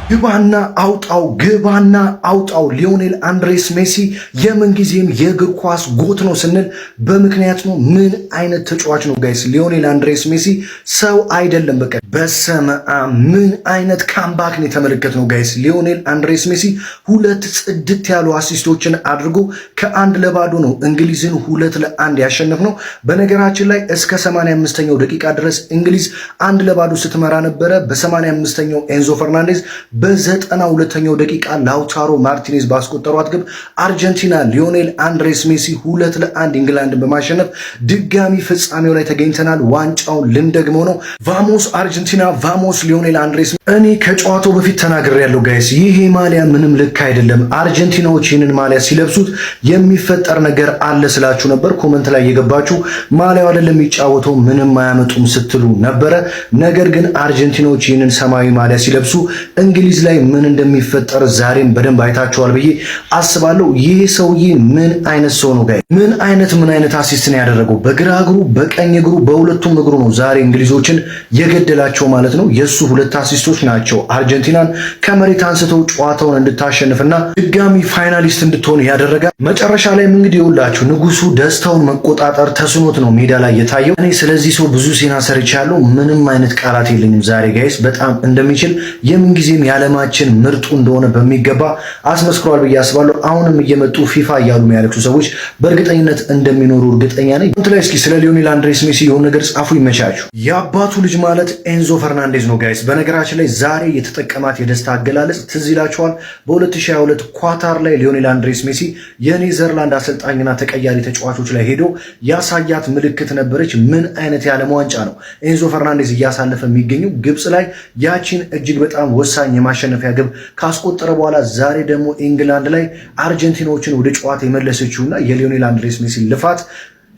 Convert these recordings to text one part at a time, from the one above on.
ግባና አውጣው ሊዮኔል አንድሬስ ሜሲ የምንጊዜም የእግር ኳስ ጎት ነው ስንል በምክንያት ነው። ምን አይነት ተጫዋች ነው ጋይስ! ሊዮኔል አንድሬስ ሜሲ ሰው አይደለም። በቃ በሰማአ ምን አይነት ካምባክ ነው የተመለከትነው ጋይስ! ሊዮኔል አንድሬስ ሜሲ ሁለት ጽድት ያሉ አሲስቶችን አድርጎ ከ1-0 ነው እንግሊዝን 2-1 ያሸነፍነው። በነገራችን ላይ እስከ 85ኛው ደቂቃ ድረስ እንግሊዝ 1-0 ስትመራ ነበረ። በ85ኛው ኤንዞ ፈርናንዴዝ በ92ኛው ደቂቃ ላውታሮ ማርቲኔዝ ባስቆጠሯት ግብ አርጀንቲና ሊዮኔል አንድሬስ ሜሲ 2-1 ኢንግላንድን በማሸነፍ ድጋሚ ፍጻሜው ላይ ተገኝተናል። ዋንጫውን ልንደግመው ነው። ቫሞስ አርጀንቲና፣ ቫሞስ ሊዮኔል አንድሬስ። እኔ ከጨዋታው በፊት ተናግሬያለሁ ጋይስ፣ ይሄ ማሊያ ምንም ልክ አይደለም። አርጀንቲናዎች ይህንን ማሊያ ሲለብሱት የሚፈጠር ነገር አለ ስላችሁ ነበር። ኮመንት ላይ የገባችሁ ማሊያው አይደለም የሚጫወተው ምንም አያመጡም ስትሉ ነበረ። ነገር ግን አርጀንቲናዎች ይህንን ሰማያዊ ማሊያ ሲለብሱ እንግሊዝ ላይ ምን እንደሚፈጠር ዛሬም በደንብ አይታችኋል ብዬ አስባለሁ። ይህ ሰውዬ ምን አይነት ሰው ነው ጋይ? ምን አይነት አሲስት ነው ያደረገው? በግራ እግሩ፣ በቀኝ እግሩ፣ በሁለቱም እግሩ ነው ዛሬ እንግሊዞችን የገደላቸው ማለት ነው። የሱ ሁለት አሲስቶች ናቸው አርጀንቲናን ከመሬት አንስተው ጨዋታውን እንድታሸንፍና ድጋሚ ፋይናሊስት እንድትሆን ያደረጋል። መጨረሻ ላይም እንግዲህ ይኸውላችሁ ንጉሱ ደስታውን መቆጣጠር ተስኖት ነው ሜዳ ላይ የታየው። እኔ ስለዚህ ሰው ብዙ ዜና ሰርቻለሁ። ምንም አይነት ቃላት የለኝም ዛሬ ጋይስ። በጣም እንደሚችል የምንጊዜም የዓለማችን ምርጡ እንደሆነ በሚገባ አስመስክሯል ብዬ አስባለሁ። አሁንም እየመጡ ፊፋ እያሉ የሚያለቅሱ ሰዎች በእርግጠኝነት እንደሚኖሩ እርግጠኛ ነኝ። ላይ እስኪ ስለ ሊዮኔል አንድሬስ ሜሲ የሆነ ነገር ጻፉ፣ ይመቻችሁ። የአባቱ ልጅ ማለት ኤንዞ ፈርናንዴዝ ነው ጋይስ። በነገራችን ላይ ዛሬ የተጠቀማት የደስታ አገላለጽ ትዝ ይላችኋል። በ2022 ኳታር ላይ ሊዮኔል አንድሬስ ሜሲ የኔዘርላንድ አሰልጣኝና ተቀያሪ ተጫዋቾች ላይ ሄዶ ያሳያት ምልክት ነበረች። ምን አይነት የዓለም ዋንጫ ነው ኤንዞ ፈርናንዴዝ እያሳለፈ የሚገኘው? ግብጽ ላይ ያቺን እጅግ በጣም ወሳኝ የማሸነፊያ ግብ ካስቆጠረ በኋላ ዛሬ ደግሞ ኢንግላንድ ላይ አርጀንቲናዎችን ወደ ጨዋታ የመለሰችውና የሊዮኔል አንድሬስ ሜሲ ልፋት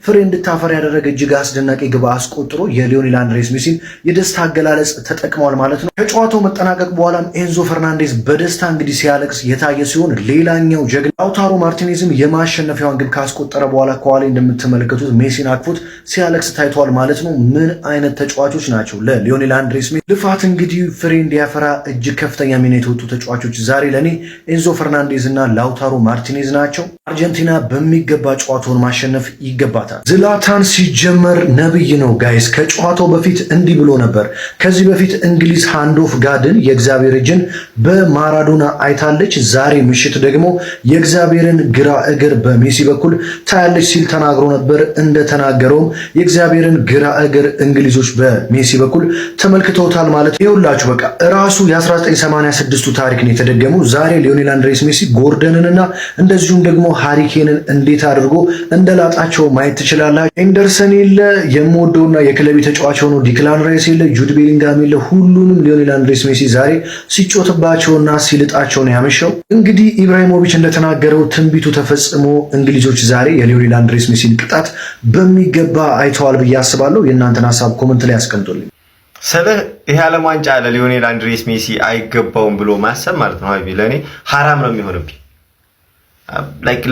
ፍሬ እንድታፈር ያደረገ እጅግ አስደናቂ ግብ አስቆጥሮ የሊዮኔል አንድሬስ ሜሲን የደስታ አገላለጽ ተጠቅሟል ማለት ነው። ከጨዋታው መጠናቀቅ በኋላም ኤንዞ ፈርናንዴዝ በደስታ እንግዲህ ሲያለቅስ የታየ ሲሆን ሌላኛው ጀግና ላውታሮ ማርቲኔዝም የማሸነፊያውን ግብ ካስቆጠረ በኋላ ከኋላ እንደምትመለከቱት ሜሲን አቅፎት ሲያለቅስ ታይቷል ማለት ነው። ምን አይነት ተጫዋቾች ናቸው! ለሊዮኔል አንድሬስ ሜሲ ልፋት እንግዲህ ፍሬ እንዲያፈራ እጅግ ከፍተኛ ሚና የተወጡ ተጫዋቾች ዛሬ ለኔ ኤንዞ ፈርናንዴዝ እና ላውታሮ ማርቲኔዝ ናቸው። አርጀንቲና በሚገባ ጨዋታውን ማሸነፍ ይገባታል። ዝላታን ሲጀመር ነብይ ነው ጋይስ። ከጨዋታው በፊት እንዲህ ብሎ ነበር። ከዚህ በፊት እንግሊዝ ሃንድ ኦፍ ጋድን የእግዚአብሔር እጅን በማራዶና አይታለች። ዛሬ ምሽት ደግሞ የእግዚአብሔርን ግራ እግር በሜሲ በኩል ታያለች ሲል ተናግሮ ነበር። እንደተናገረውም የእግዚአብሔርን ግራ እግር እንግሊዞች በሜሲ በኩል ተመልክተውታል ማለት ነው። ይኸውላችሁ በቃ ራሱ የ1986ቱ ታሪክ ነው የተደገመው። ዛሬ ሊዮኔል አንድሬስ ሜሲ ጎርደንንና እንደዚሁም ደግሞ ሃሪኬንን እንዴት አድርጎ እንደላጣቸው ማየት ትችላላችሁ። ኤንደርሰን የለ፣ የምወደውና የክለቢ ተጫዋች ሆኖ ዲክላን ራይስ የለ፣ ጁድ ቤሊንጋም የለ። ሁሉንም ሊዮኔል አንድሬስ ሜሲ ዛሬ ሲጮትባቸውና ሲልጣቸው ነው ያመሸው። እንግዲህ ኢብራሂሞቪች እንደተናገረው ትንቢቱ ተፈጽሞ እንግሊዞች ዛሬ የሊዮኔል አንድሬስ ሜሲን ቅጣት በሚገባ አይተዋል ብዬ አስባለሁ። የእናንተን ሀሳብ ኮመንት ላይ አስቀምጡልኝ። ስለ ይሄ ዓለም ዋንጫ ለሊዮኔል አንድሬስ ሜሲ አይገባውም ብሎ ማሰብ ማለት ነው ለእኔ ሐራም ነው የሚሆንብኝ።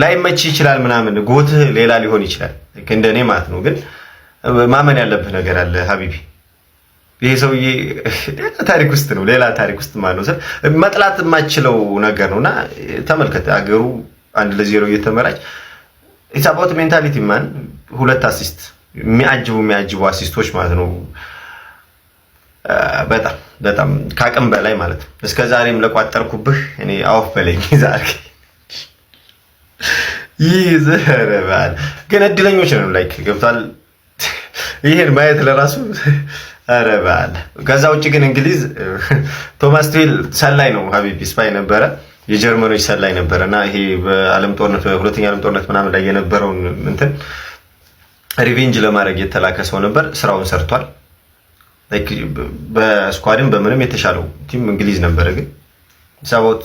ላይመች ይችላል ምናምን ጎትህ ሌላ ሊሆን ይችላል እንደኔ ማለት ነው። ግን ማመን ያለብህ ነገር አለ ሀቢቢ። ይሄ ሰውዬ ታሪክ ውስጥ ነው፣ ሌላ ታሪክ ውስጥ ማለት ነው። መጥላት የማችለው ነገር ነውና ተመልከተ። አገሩ 1-0 እየተመራች ኢትስ አባውት ሜንታሊቲ ማን። ሁለት አሲስት የሚያጅቡ አሲስቶች ማለት ነው። በጣም ካቅም በላይ ማለት ነው። እስከዛሬም ለቋጠርኩብህ እኔ አውፍ በለኝ ዛሬ ይዘረባል። ግን እድለኞች ነን ላይክ ገብቷል። ይሄን ማየት ለራሱ አረባል። ከዛ ውጪ ግን እንግሊዝ ቶማስ ቱዌል ሰላይ ነው ሀቢቢ፣ ስፓይ ነበረ፣ የጀርመኖች ሰላይ ነበረና ይሄ በዓለም ጦርነት በሁለተኛ ዓለም ጦርነት ምናምን ላይ የነበረውን እንትን ሪቬንጅ ለማድረግ የተላከ ሰው ነበር። ስራውን ሰርቷል። ላይክ በስኳድም በምንም የተሻለው ቲም እንግሊዝ ነበረ። ግን ሰቦት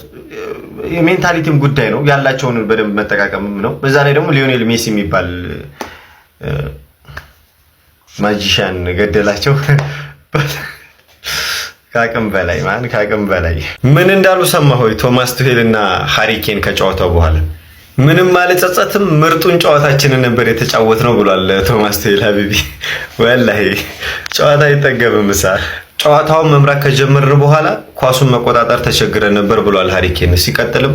የሜንታሊቲም ጉዳይ ነው፣ ያላቸውን በደንብ መጠቃቀምም ነው። በዛ ላይ ደግሞ ሊዮኔል ሜሲ የሚባል ማጂሻን ገደላቸው። ካቅም በላይ ምን እንዳሉ ሰማሁ። ቶማስ ቱሄል እና ሃሪኬን ከጨዋታው በኋላ ምንም አልጸጸትም፣ ምርጡን ጨዋታችንን ነበር የተጫወትነው ብሏል ቶማስ ቱሄል። ሀቢቢ ወላሂ ጨዋታ አይጠገብም። ጨዋታውን መምራት ከጀመርን በኋላ ኳሱን መቆጣጠር ተቸግረን ነበር ብሏል ሃሪ ኬን። ሲቀጥልም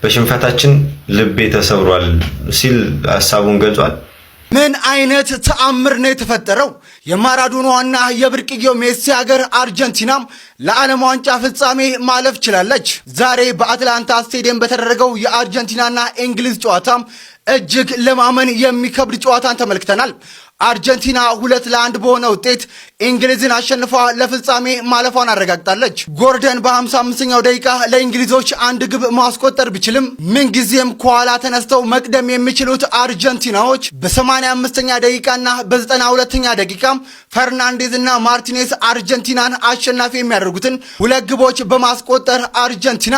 በሽንፈታችን ልቤ ተሰብሯል ሲል ሐሳቡን ገልጿል። ምን አይነት ተአምር ነው የተፈጠረው? የማራዶናዋና የብርቅዬው ሜሲ ሀገር አርጀንቲናም ለዓለም ዋንጫ ፍጻሜ ማለፍ ችላለች። ዛሬ በአትላንታ ስቴዲየም በተደረገው የአርጀንቲናና እንግሊዝ ጨዋታም እጅግ ለማመን የሚከብድ ጨዋታን ተመልክተናል። አርጀንቲና 2-1 በሆነ ውጤት እንግሊዝን አሸንፋ ለፍጻሜ ማለፏን አረጋግጣለች። ጎርደን በ55ኛው ደቂቃ ለእንግሊዞች አንድ ግብ ማስቆጠር ቢችልም ምንጊዜም ከኋላ ተነስተው መቅደም የሚችሉት አርጀንቲናዎች በ85ኛ ደቂቃና በ92ኛ ደቂቃም ፈርናንዴዝ እና ማርቲኔዝ አርጀንቲናን አሸናፊ የሚያደርጉትን 2 ግቦች በማስቆጠር አርጀንቲና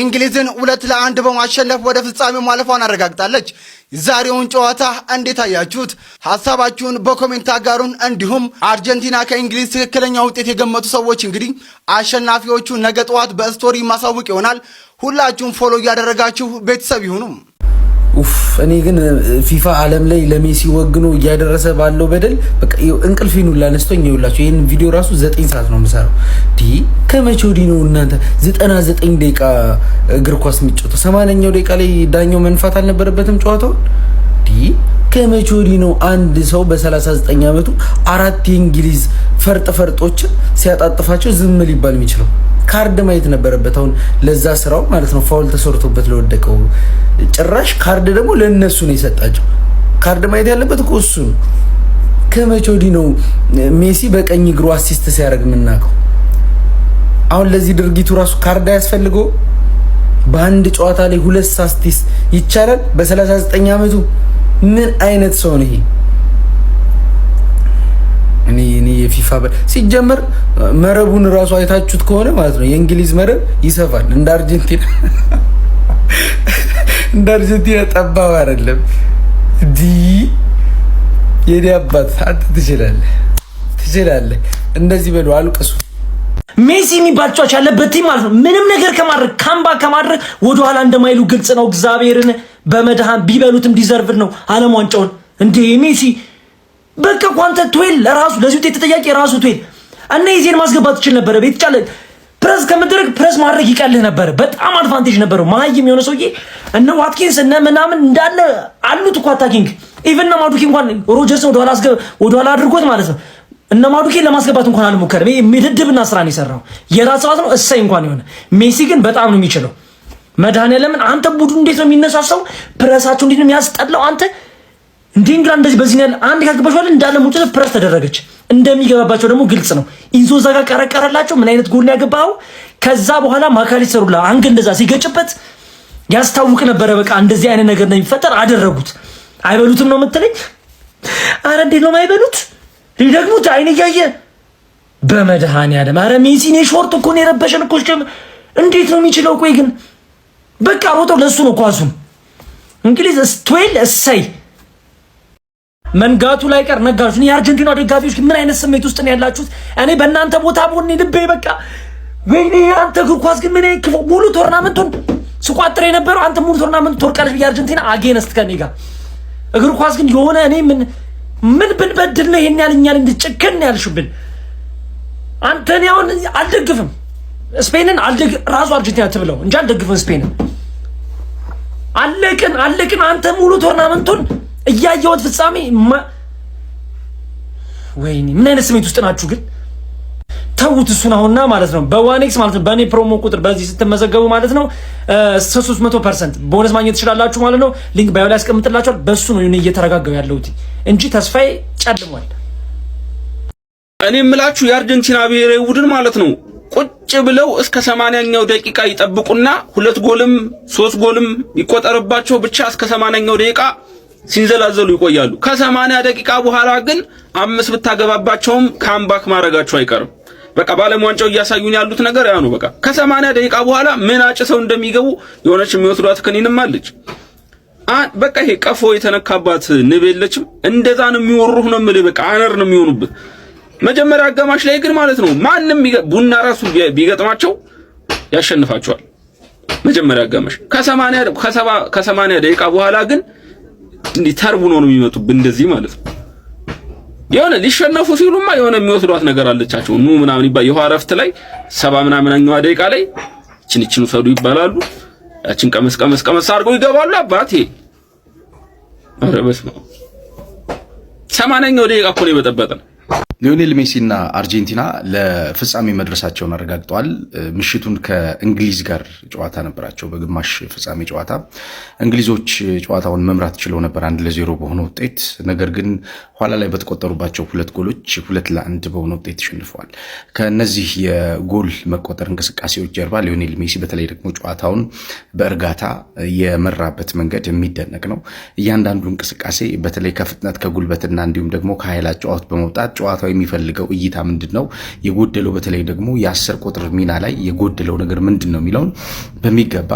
እንግሊዝን 2-1 በማሸነፍ ወደ ፍጻሜ ማለፏን አረጋግጣለች። የዛሬውን ጨዋታ እንዴት አያችሁት? ሐሳባችሁን በኮሜንት አጋሩን። እንዲሁም አርጀንቲና ከእንግሊዝ ትክክለኛ ውጤት የገመቱ ሰዎች እንግዲህ አሸናፊዎቹ ነገ ጠዋት በስቶሪ ማሳወቅ ይሆናል። ሁላችሁም ፎሎ እያደረጋችሁ ቤተሰብ ይሁኑ። ኡፍ እኔ ግን ፊፋ ዓለም ላይ ለሜሲ ወግኖ እያደረሰ ባለው በደል በቃ እንቅልፌን ሁላ ነስቶኝ ይውላችሁ። ይሄን ቪዲዮ ራሱ 9 ሰዓት ነው የምሰራው። ከመቼ ወዲህ ነው እናንተ 99 ደቂቃ እግር ኳስ የሚጫወተው? 80ኛው ደቂቃ ላይ ዳኛው መንፋት አልነበረበትም ጨዋታው? ከመቼ ወዲህ ነው አንድ ሰው በ39 ዓመቱ 4 የእንግሊዝ ፈርጦችን ሲያጣጥፋቸው ዝም ሊባል የሚችለው? ካርድ ማየት ነበረበት። አሁን ለዛ ስራው ማለት ነው ፋውል ተሰርቶበት ለወደቀው ጭራሽ ካርድ ደግሞ ለነሱ ነው የሰጣቸው። ካርድ ማየት ያለበት እኮ እሱ ነው። ከመቼ ወዲህ ነው ሜሲ በቀኝ እግሩ አሲስት ሲያደርግ የምናውቀው? አሁን ለዚህ ድርጊቱ ራሱ ካርድ አያስፈልገው? በአንድ ጨዋታ ላይ 2 አሲስት ይቻላል በ39 ዓመቱ? ምን አይነት ሰው ነው ይሄ? እኔ የፊፋ ሲጀመር መረቡን ራሱ አይታችሁት ከሆነ ማለት ነው የእንግሊዝ መረብ ይሰፋል እንደ አርጀንቲና ጠባብ አይደለም። የኔ አባት አንተ ትችላለህ። እንደዚህ በሉ አልቅሱ። ሜሲ የሚባል ጫዋች ያለበት ቲም ማለት ነው ምንም ነገር ከማድረግ ካምባ ከማድረግ ወደኋላ እንደማይሉ ግልጽ ነው። እግዚአብሔርን በመድሃን ቢበሉትም ዲዘርቭድ ነው ዓለም ዋንጫውን። እንዴ ሜሲ በቃ ኳንተ ትዌል ለራሱ ለዚህ ውጤት ተጠያቂ ራሱ ትዌል እና የዜን ማስገባት ትችል ነበር። ቤት ጫለ ፕረስ ከመድረግ ፕረስ ማድረግ ይቀልህ ነበር። በጣም አድቫንቴጅ ነበረው። ማይም የሆነ ሰውዬ እነ ዋትኪንስ እነ ምናምን እንዳለ አሉት እኮ አታኪንግ ኢቭን እና ማዱኪ እንኳን ሮጀርስ ወደኋላ አድርጎት ማለት ነው እነ ማዱኪን ለማስገባት እንኳን አልሞከረም። ይሄ ምድድብና ስራ ነው የሰራው። የራስ ሰዓት ነው እሰይ እንኳን የሆነ ሜሲ ግን በጣም ነው የሚችለው። መድኃኒዓለምን አንተ ቡድን እንዴት ነው የሚነሳሳው? ፕረሳቸው እንዴት ነው የሚያስጠላው? አንተ እንዴ እንግዲህ እንደዚህ በዚህ ነው አንድ ካገባሽዋል እንዳለ ሙጭ ፕረስ ተደረገች። እንደሚገባባቸው ደግሞ ግልጽ ነው። ኢንዞ ዛጋ ቀረቀረላቸው። ምን አይነት ጎል ያገባው? ከዛ በኋላ ማካሊ ሰሩላ አንግ እንደዛ ሲገጭበት ያስታውቅ ነበረ። በቃ እንደዚህ አይነት ነገር ነው የሚፈጠር። አደረጉት። አይበሉትም ነው የምትለኝ? አረ እንዴት ነው የማይበሉት? ሊደግሙት አይን እያየ በመድኃኒዓለም። አረ ሜሲ ነው ሾርት እኮ ነው የረበሸን እኮ። እንዴት ነው የሚችለው? ቆይ ግን በቃ ሮጠው ለሱ ነው ኳሱም። እንግሊዝ ስቱዌል እሰይ መንጋቱ ላይ ቀር ነጋችሁ። እኔ የአርጀንቲና ደጋፊዎች ምን አይነት ስሜት ውስጥ ነው ያላችሁት? እኔ በእናንተ ቦታ ቦን ልቤ በቃ ወይኔ አንተ እግር ኳስ ግን ምን አይክፉ ሙሉ ቶርናመንቱን ስቋጥር የነበረው አንተ ሙሉ ቶርናመንቱን ተወርቃለሽ በአርጀንቲና አጌንስት ከኔ ጋር እግር ኳስ ግን የሆነ እኔ ምን ብንበድል ነው ይሄን ያልኛል እንድጨከን ያልሽብን አንተ። እኔ አሁን አልደግፍም ስፔንን ራሱ አርጀንቲና ትብለው እንጂ አልደግፍም ስፔንን። አለቅን አንተ ሙሉ ቶርናመንቱን እያየሁት ፍጻሜ ወይኔ ምን አይነት ስሜት ውስጥ ናችሁ ግን? ተውት እሱን አሁንና ማለት ነው በዋኔክስ ማለት ነው በእኔ ፕሮሞ ቁጥር በዚህ ስትመዘገቡ ማለት ነው 300% ቦነስ ማግኘት ትችላላችሁ ማለት ነው። ሊንክ ባዮ ላይ አስቀምጥላችኋል። በሱ ነው እኔ እየተረጋጋው ያለሁት እንጂ ተስፋዬ ጨልሟል። እኔ የምላችሁ የአርጀንቲና ብሔራዊ ቡድን ማለት ነው ቁጭ ብለው እስከ 80ኛው ደቂቃ ይጠብቁና 2 ጎልም 3 ጎልም ይቆጠርባቸው ብቻ እስከ 80ኛው ደቂቃ ሲንዘላዘሉ ይቆያሉ። ከ80 ደቂቃ በኋላ ግን 5 ብታገባባቸውም ካምባክ ማድረጋቸው አይቀርም። በቃ ባለም ዋንጫው እያሳዩን ያሉት ነገር ያ ነው። በቃ ከ80 ደቂቃ በኋላ ምን አጭሰው እንደሚገቡ የሆነች የሚወስዷት ከኒንም አለች። በቃ ይሄ ቀፎ የተነካባት ንብ የለችም። እንደዛ ነው የሚወሩህ ነው የምልህ። በቃ አነር ነው የሚሆኑበት። መጀመሪያ አጋማሽ ላይ ግን ማለት ነው ማንንም ቡና ራሱ ቢገጥማቸው ያሸንፋቸዋል። መጀመሪያ አጋማሽ ከ80 ደቂቃ በኋላ ግን እንዲህ ተርቡ ነው የሚመጡብን እንደዚህ ማለት ነው። የሆነ ሊሸነፉ ሲሉማ የሆነ የሚወስዷት ነገር አለቻቸው። ኑ ምናምን ይባል የውሃ እረፍት ላይ 70 ምናምንኛው ደቂቃ ላይ እቺን ሰዱ ይባላሉ። ያችን ቀመስ አድርገው ይገባሉ። አባቴ ኧረ በስመ አብ 80ኛው ደቂቃ እኮ ነው የበጠበጠን። ሊዮኔል ሜሲና አርጀንቲና ለፍጻሜ መድረሳቸውን አረጋግጠዋል። ምሽቱን ከእንግሊዝ ጋር ጨዋታ ነበራቸው። በግማሽ ፍጻሜ ጨዋታ እንግሊዞች ጨዋታውን መምራት ችለው ነበር 1-0 በሆነ ውጤት። ነገር ግን ኋላ ላይ በተቆጠሩባቸው 2 ጎሎች 2-1 በሆነ ውጤት ተሸንፈዋል። ከነዚህ የጎል መቆጠር እንቅስቃሴዎች ጀርባ ሊዮኔል ሜሲ በተለይ ደግሞ ጨዋታውን በእርጋታ የመራበት መንገድ የሚደነቅ ነው። እያንዳንዱ እንቅስቃሴ በተለይ ከፍጥነት ከጉልበትና እንዲሁም ደግሞ ከኃይል አጨዋወት በመውጣት ጨዋታው የሚፈልገው እይታ ምንድነው የጎደለው፣ በተለይ ደግሞ የ10 ቁጥር ሚና ላይ የጎደለው ነገር ምንድነው የሚለውን በሚገባ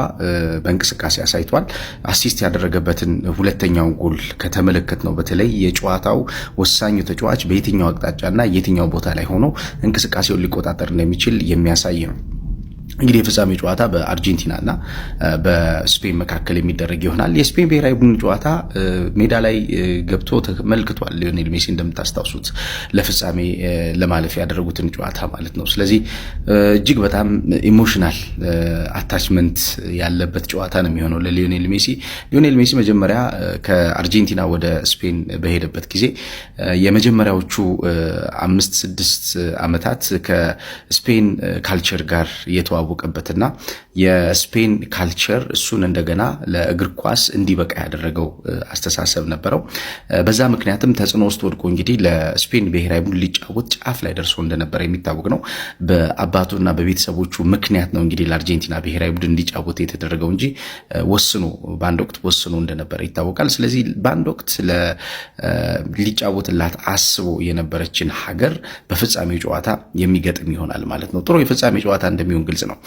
በእንቅስቃሴ አሳይቷል። አሲስት ያደረገበትን ሁለተኛው ጎል ከተመለከትነው በተለይ የጨዋታው ወሳኙ ተጫዋች በየትኛው አቅጣጫና የትኛው ቦታ ላይ ሆኖ እንቅስቃሴውን ሊቆጣጠር እንደሚችል የሚያሳይ ነው። እንግዲህ የፍጻሜ ጨዋታ በአርጀንቲናና በስፔን መካከል የሚደረግ ይሆናል። የስፔን ብሔራዊ ቡድን ጨዋታ ሜዳ ላይ ገብቶ ተመልክቷል። ሊዮኔል ሜሲ እንደምታስታውሱት ለፍጻሜ ለማለፍ ያደረጉትን ጨዋታ ማለት ነው። ስለዚህ እጅግ በጣም ኢሞሽናል አታችመንት ያለበት ጨዋታ ነው የሚሆነው ለሊዮኔል ሜሲ። ሊዮኔል ሜሲ መጀመሪያ ከአርጀንቲና ወደ ስፔን በሄደበት ጊዜ የመጀመሪያዎቹ 5-6 ዓመታት ከስፔን ካልቸር ጋር የተዋወቀበትና የስፔን ካልቸር እሱን እንደገና ለእግር ኳስ እንዲበቃ ያደረገው አስተሳሰብ ነበረው። በዛ ምክንያትም ተጽዕኖ ውስጥ ወድቆ እንግዲህ ለስፔን ብሔራዊ ቡድን ሊጫወት ጫፍ ላይ ደርሶ እንደነበረ የሚታወቅ ነው። በአባቱና በቤተሰቦቹ ምክንያት ነው እንግዲህ ለአርጀንቲና ብሔራዊ ቡድን እንዲጫወት የተደረገው እንጂ በአንድ ወቅት ወስኖ እንደነበረ ይታወቃል። ስለዚህ በአንድ ወቅት ሊጫወትላት አስቦ የነበረችን ሀገር በፍጻሜው ጨዋታ የሚገጥም ይሆናል ማለት ነው። ጥሩ የፍጻሜ ጨዋታ እንደሚሆን ግልጽ ነው።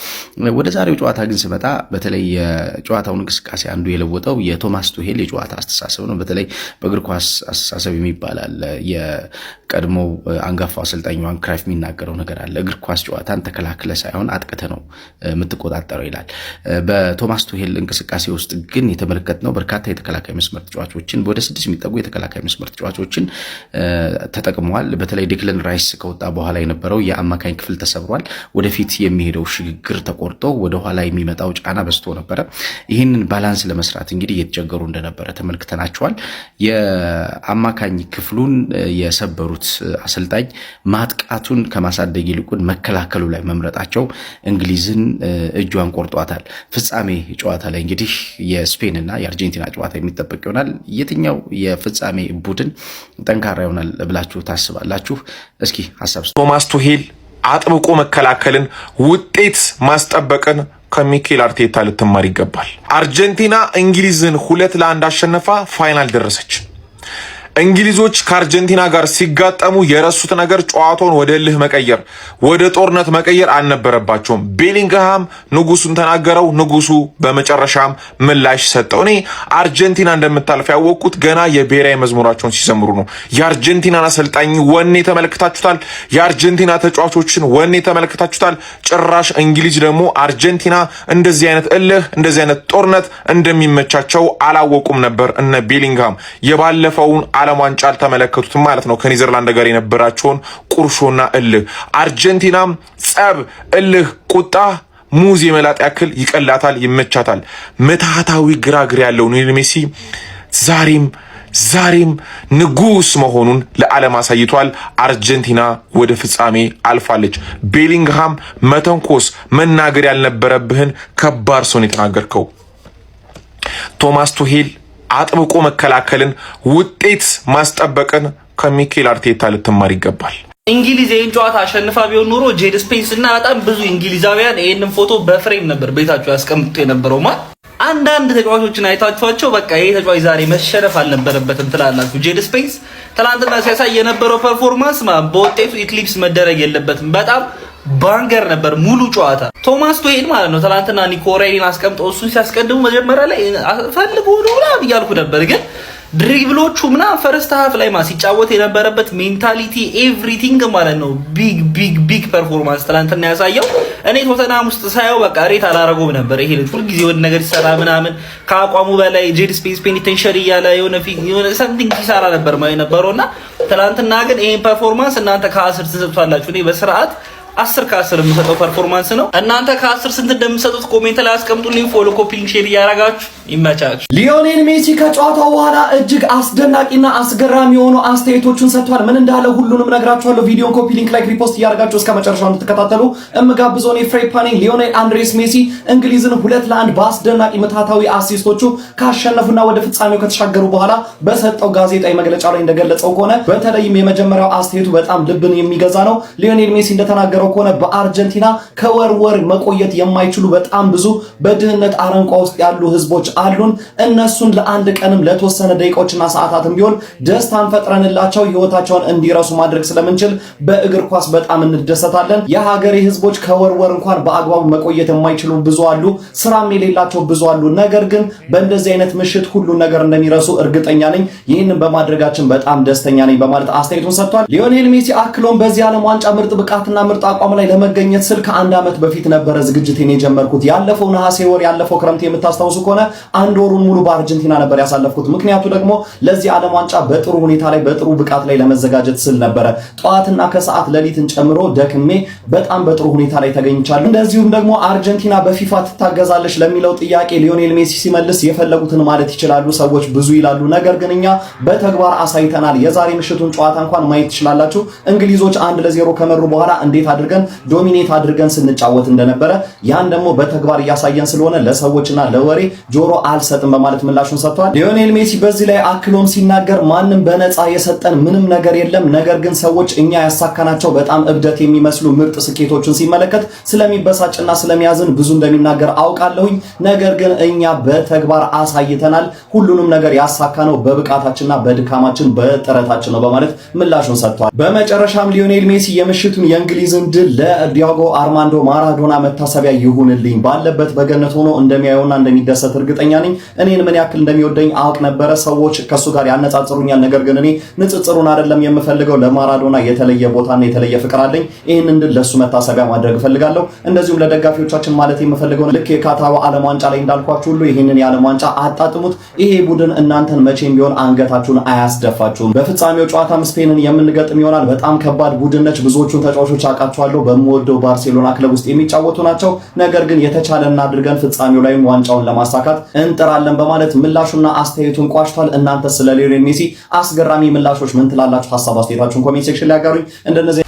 ወደ ዛሬው ጨዋታ ግን ስመጣ በተለይ የጨዋታውን እንቅስቃሴ አንዱ የለወጠው የቶማስ ቱሄል የጨዋታ አስተሳሰብ ነው። በተለይ በእግር ኳስ አስተሳሰብ የሚባላል የቀድሞው አንጋፋው አሰልጣኝ ዮሃን ክራይፍ የሚናገረው ነገር አለ። እግር ኳስ ጨዋታን ተከላክለ ሳይሆን አጥቅተ ነው የምትቆጣጠረው ይላል። በቶማስ ቱሄል እንቅስቃሴ ውስጥ ግን የተመለከትነው በርካታ የተከላካይ መስመር ተጫዋቾችን ወደ 6 የሚጠጉ የተከላካይ መስመር ተጫዋቾችን ተጠቅመዋል። በተለይ ዴክለን ራይስ ከወጣ በኋላ የነበረው የአማካኝ ክፍል ተሰብሯል። ወደፊት የሚሄደው ሽግግር ተቆርጦ ወደ ኋላ የሚመጣው ጫና በዝቶ ነበረ። ይህንን ባላንስ ለመስራት እንግዲህ እየተቸገሩ እንደነበረ ተመልክተናቸዋል። የአማካኝ ክፍሉን የሰበሩት አሰልጣኝ ማጥቃቱን ከማሳደግ ይልቁን መከላከሉ ላይ መምረጣቸው እንግሊዝን እጇን ቆርጧታል። ፍጻሜ ጨዋታ ላይ እንግዲህ የስፔንና የአርጀንቲና ጨዋታ የሚጠበቅ ይሆናል። የትኛው የፍጻሜ ቡድን ጠንካራ ይሆናል ብላችሁ ታስባላችሁ? እስኪ ሀሳብ ቶማስ ቱሄል አጥብቆ መከላከልን፣ ውጤት ማስጠበቅን ከሚኬል አርቴታ ልትማር ይገባል። አርጀንቲና እንግሊዝን 2-1 አሸነፋ ፋይናል ደረሰች። እንግሊዞች ከአርጀንቲና ጋር ሲጋጠሙ የረሱት ነገር ጨዋታውን ወደ እልህ መቀየር፣ ወደ ጦርነት መቀየር አልነበረባቸውም። ቤሊንግሃም ንጉሱን ተናገረው፣ ንጉሱ በመጨረሻም ምላሽ ሰጠው። እኔ አርጀንቲና እንደምታልፍ ያወቅኩት ገና የብሔራዊ መዝሙራቸውን ሲዘምሩ ነው። የአርጀንቲናን አሰልጣኝ ወኔ ተመልክታችሁታል። የአርጀንቲና ተጫዋቾችን ወኔ ተመልክታችሁታል። ጭራሽ እንግሊዝ ደግሞ አርጀንቲና እንደዚህ አይነት እልህ፣ እንደዚህ አይነት ጦርነት እንደሚመቻቸው አላወቁም ነበር። እነ ቤሊንግሃም የባለፈውን ዓለም ዋንጫ አልተመለከቱትም ማለት ነው። ከኔዘርላንድ ጋር የነበራቸውን ቁርሾና እልህ አርጀንቲናም ጸብ፣ እልህ፣ ቁጣ ሙዝ የመላጥ ያክል ይቀላታል፣ ይመቻታል። ምትሃታዊ ግራግር ያለው ሊዮኔል ሜሲ ዛሬም ንጉስ መሆኑን ለዓለም አሳይቷል። አርጀንቲና ወደ ፍጻሜ አልፋለች። ቤሊንግሃም መተንኮስ መናገር ያልነበረብህን ከባድ ሰውን የተናገርከው። ቶማስ ቱሄል አጥብቆ መከላከልን፣ ውጤት ማስጠበቅን ከሚኬል አርቴታ ልትማር ይገባል። እንግሊዝ ይህን ጨዋታ አሸንፋ ቢሆን ኖሮ ጄድ ስፔንስ እና በጣም ብዙ እንግሊዛውያን ይህንን ፎቶ በፍሬም ነበር ቤታቸው ያስቀምጡ የነበረው። አንዳንድ ተጫዋቾችን አይታችኋቸው በቃ ይሄ ተጫዋች ዛሬ መሸነፍ አልነበረበትም ትላላችሁ። ጄድ ስፔንስ ትናንትና ሲያሳይ የነበረው ፐርፎርማንስ በውጤቱ ኢክሊፕስ መደረግ የለበትም። በጣም ባንገር ነበር ሙሉ ጨዋታ። ቶማስ ቱሄል ማለት ነው ትናንትና ኒኮ ሬይን አስቀምጦ እሱን ሲያስቀድሙ መጀመሪያ ላይ ፈልጎ ነው ብላ እያልኩ ነበር፣ ግን ድሪብሎቹ ምናምን ፈርስት ሃፍ ላይ ሲጫወት የነበረበት ሜንታሊቲ ኤቭሪቲንግ ማለት ነው ቢግ ፐርፎርማንስ ትናንትና ያሳየው። እኔ ቶተናም ውስጥ ሳየው በቃ ሬት አላረገውም ነበር። ይሄ ልጅ ሁልጊዜ የሆነ ነገር ይሰራ ምናምን ከአቋሙ በላይ ጄድ ስፔስ ፔኒቴንሸሪ እያለ የሆነ ሰምቲንግ ሲሰራ ነበር ማለት ነበረውና ትናንትና ግን ይሄን ፐርፎርማንስ እናንተ ከ10 ትሰጡታላችሁ። እኔ በስርዓት 10 ከ10 የምሰጠው ፐርፎርማንስ ነው። እናንተ ከ10 ስንት እንደምትሰጡት ኮሜንት ላይ አስቀምጡልኝ። ፎሎ ኮፒ ሊንክ ሼር እያደረጋችሁ ይመቻችሁ። ሊዮኔል ሜሲ ከጨዋታው በኋላ እጅግ አስደናቂና አስገራሚ የሆኑ አስተያየቶችን ሰጥቷል። ምን እንዳለ ሁሉንም ነግራችኋለሁ። ቪዲዮን ኮፒ ሊንክ ላይ ሪፖስት እያደረጋችሁ እስከ መጨረሻው እንድትከታተሉ እምጋብዘው ነው። ፍሬፓኒ ሊዮኔል አንድሬስ ሜሲ እንግሊዝን 2-1 በአስደናቂ ምታታዊ አሲስቶቹ ካሸነፉና ወደ ፍጻሜው ከተሻገሩ በኋላ በሰጠው ጋዜጣዊ መግለጫ ላይ እንደገለጸው ከሆነ በተለይም የመጀመሪያው አስተያየቱ በጣም ልብን የሚገዛ ነው። ሊዮኔል ሜሲ እንደተናገረው ከሆነ በአርጀንቲና ከወር መቆየት የማይችሉ በጣም ብዙ በድህነት አረንቋ ውስጥ ያሉ ህዝቦች አሉን። እነሱን ለአንድ ቀንም ለተወሰነ ደቂቃዎችና ሰዓታትም ቢሆን ደስታን ፈጥረንላቸው ህይወታቸውን እንዲረሱ ማድረግ ስለምንችል በእግር ኳስ በጣም እንደሰታለን። የሀገሬ ህዝቦች ከወር እንኳን በአግባቡ መቆየት የማይችሉ ብዙ አሉ፣ ስራም የሌላቸው ብዙ አሉ። ነገር ግን በእንደዚህ አይነት ምሽት ሁሉ ነገር እንደሚረሱ እርግጠኛ ነኝ። ይህንን በማድረጋችን በጣም ደስተኛ ነኝ በማለት አስተያየቱን ሰጥቷል። ሊዮኔል ሜሲ አክሎም በዚህ ዓለም ዋንጫ ምርጥ ብቃትና ምርጥ አቋም ላይ ለመገኘት ስል ከአንድ ዓመት በፊት ነበረ ዝግጅቴን የጀመርኩት። ያለፈው ነሐሴ ወር ያለፈው ክረምት የምታስታውሱ ከሆነ አንድ ወሩን ሙሉ በአርጀንቲና ነበር ያሳለፍኩት። ምክንያቱ ደግሞ ለዚህ ዓለም ዋንጫ በጥሩ ሁኔታ ላይ በጥሩ ብቃት ላይ ለመዘጋጀት ስል ነበረ። ጠዋትና ከሰዓት ሌሊትን ጨምሮ ደክሜ በጣም በጥሩ ሁኔታ ላይ ተገኝቻለሁ። እንደዚሁም ደግሞ አርጀንቲና በፊፋ ትታገዛለች ለሚለው ጥያቄ ሊዮኔል ሜሲ ሲመልስ የፈለጉትን ማለት ይችላሉ። ሰዎች ብዙ ይላሉ፣ ነገር ግን እኛ በተግባር አሳይተናል። የዛሬ ምሽቱን ጨዋታ እንኳን ማየት ትችላላችሁ። እንግሊዞች 1-0 ከመሩ በኋላ እንዴት አድርገን ዶሚኔት አድርገን ስንጫወት እንደነበረ ያን ደግሞ በተግባር እያሳየን ስለሆነ ለሰዎችና ለወሬ ጆሮ አልሰጥም በማለት ምላሹን ሰጥቷል። ሊዮኔል ሜሲ በዚህ ላይ አክሎም ሲናገር ማንም በነፃ የሰጠን ምንም ነገር የለም፣ ነገር ግን ሰዎች እኛ ያሳካናቸው በጣም እብደት የሚመስሉ ምርጥ ስኬቶችን ሲመለከት ስለሚበሳጭና ስለሚያዝን ብዙ እንደሚናገር አውቃለሁኝ። ነገር ግን እኛ በተግባር አሳይተናል። ሁሉንም ነገር ያሳካነው በብቃታችንና በድካማችን በጥረታችን ነው በማለት ምላሹን ሰጥቷል። በመጨረሻም ሊዮኔል ሜሲ የምሽቱን የእንግሊዝን ድል ለዲያጎ አርማንዶ ማራዶና መታሰቢያ ይሁንልኝ፣ ባለበት በገነት ሆኖ እንደሚያየውና እንደሚደሰት እርግጠኛ ነኝ። እኔን ምን ያክል እንደሚወደኝ አውቅ ነበረ። ሰዎች ከሱ ጋር ያነጻጽሩኛል፣ ነገር ግን እኔ ንጽጽሩን አይደለም የምፈልገው። ለማራዶና የተለየ ቦታና የተለየ ፍቅር አለኝ። ይህንን ድል ለሱ መታሰቢያ ማድረግ እፈልጋለሁ። እንደዚሁም ለደጋፊዎቻችን ማለት የምፈልገው ልክ የካታሩ ዓለም ዋንጫ ላይ እንዳልኳችሁ ሁሉ ይህንን የዓለም ዋንጫ አጣጥሙት። ይሄ ቡድን እናንተን መቼም ቢሆን አንገታችሁን አያስደፋችሁም። በፍጻሜው ጨዋታም ስፔንን የምንገጥም ይሆናል። በጣም ከባድ ቡድን ነች። ብዙዎቹን ተጫዋቾች አውቃቸዋለሁ። በምወደው ባርሴሎና ክለብ ውስጥ የሚጫወቱ ናቸው። ነገር ግን የተቻለና አድርገን ፍጻሜው ላይም ዋንጫውን ለማሳካት እንጥራለን በማለት ምላሹና አስተያየቱን ቋጭቷል። እናንተ ስለ ሊዮኔል ሜሲ አስገራሚ ምላሾች ምን ትላላችሁ? ሐሳብ አስተያየታችሁን ኮሜንት ሴክሽን ላይ አጋሩኝ። እንደነዚህ